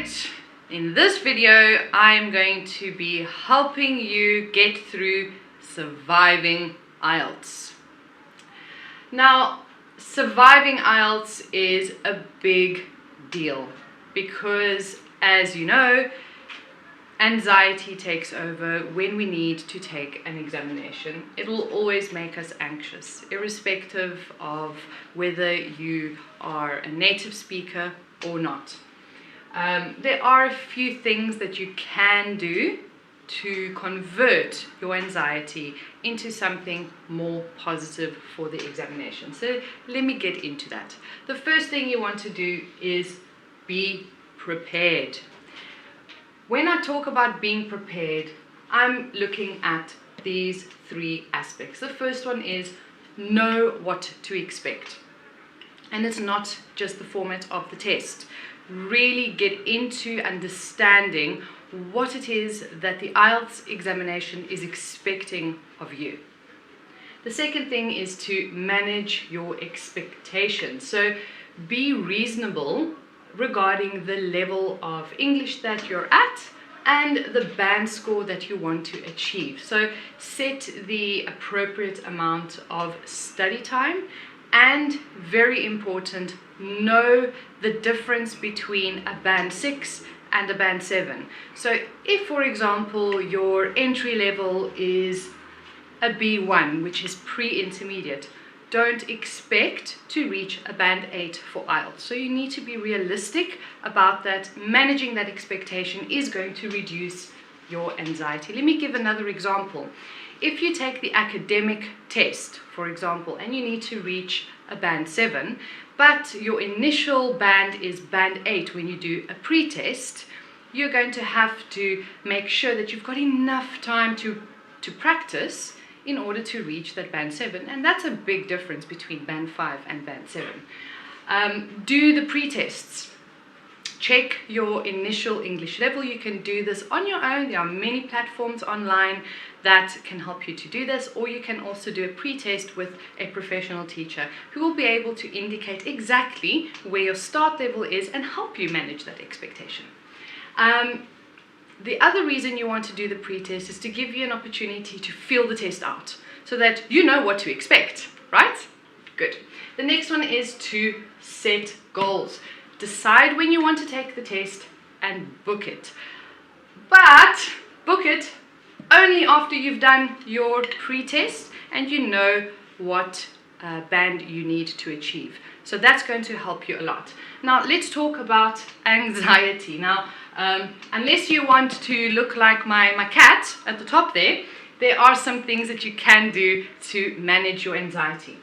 Alright, in this video I'm going to be helping you get through surviving IELTS. Now, surviving IELTS is a big deal because, as you know, anxiety takes over when we need to take an examination. It will always make us anxious, irrespective of whether you are a native speaker or not. There are a few things that you can do to convert your anxiety into something more positive for the examination. So let me get into that. The first thing you want to do is be prepared. When I talk about being prepared, I'm looking at these three aspects. The first one is know what to expect. And it's not just the format of the test. Really get into understanding what it is that the IELTS examination is expecting of you. The second thing is to manage your expectations. So be reasonable regarding the level of English that you're at and the band score that you want to achieve. So set the appropriate amount of study time, and very important, know the difference between a band 6 and a band 7. So if, for example, your entry level is a B1, which is pre-intermediate, don't expect to reach a band 8 for IELTS. So you need to be realistic about that. Managing that expectation is going to reduce your anxiety. Let me give another example. If you take the academic test, for example, and you need to reach a band 7, but your initial band is band 8 when you do a pre-test, you're going to have to make sure that you've got enough time to practice in order to reach that band 7, and that's a big difference between band 5 and band 7. Do the pre-tests. Check your initial English level. You can do this on your own. There are many platforms online that can help you to do this, or you can also do a pre-test with a professional teacher who will be able to indicate exactly where your start level is and help you manage that expectation. The other reason you want to do the pre-test is to give you an opportunity to feel the test out so that you know what to expect, right? Good. The next one is to set goals. Decide when you want to take the test and book it. But book it only after you've done your pre-test and you know what band you need to achieve. So that's going to help you a lot. Now let's talk about anxiety. Now, unless you want to look like my cat at the top there are some things that you can do to manage your anxiety.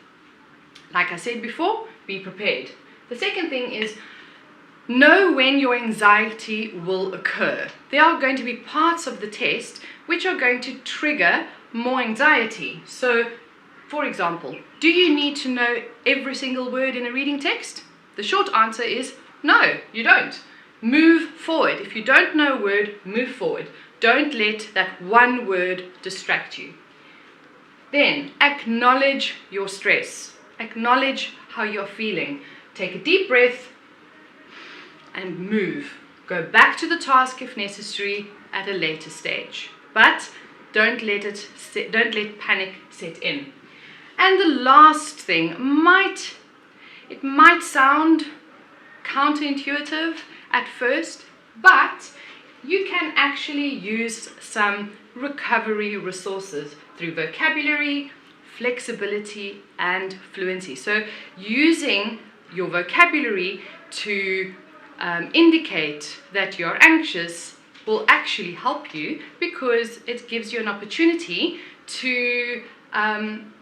Like I said before, be prepared. The second thing is know when your anxiety will occur. There are going to be parts of the test which are going to trigger more anxiety. So, for example, do you need to know every single word in a reading text? The short answer is no, you don't. Move forward. If you don't know a word, move forward. Don't let that one word distract you. Then, acknowledge your stress. Acknowledge how you're feeling. Take a deep breath and move. Go back to the task if necessary at a later stage. But don't let panic set in. And the last thing it might sound counterintuitive at first, but you can actually use some recovery resources through vocabulary, flexibility, and fluency. So using your vocabulary to indicate that you're anxious will actually help you, because it gives you an opportunity to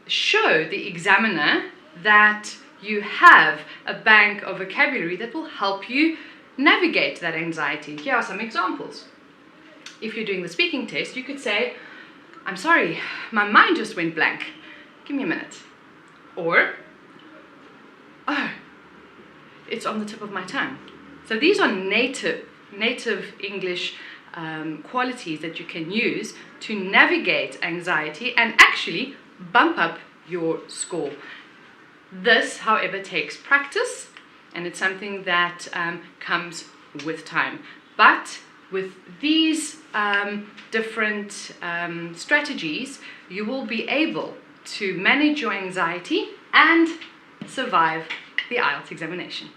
show the examiner that you have a bank of vocabulary that will help you navigate that anxiety. Here are some examples. If you're doing the speaking test, you could say, I'm sorry, my mind just went blank. Give me a minute. Or, oh, it's on the tip of my tongue. So these are native English qualities that you can use to navigate anxiety and actually bump up your score. This, however, takes practice, and it's something that comes with time. But with these different strategies, you will be able to manage your anxiety and survive the IELTS examination.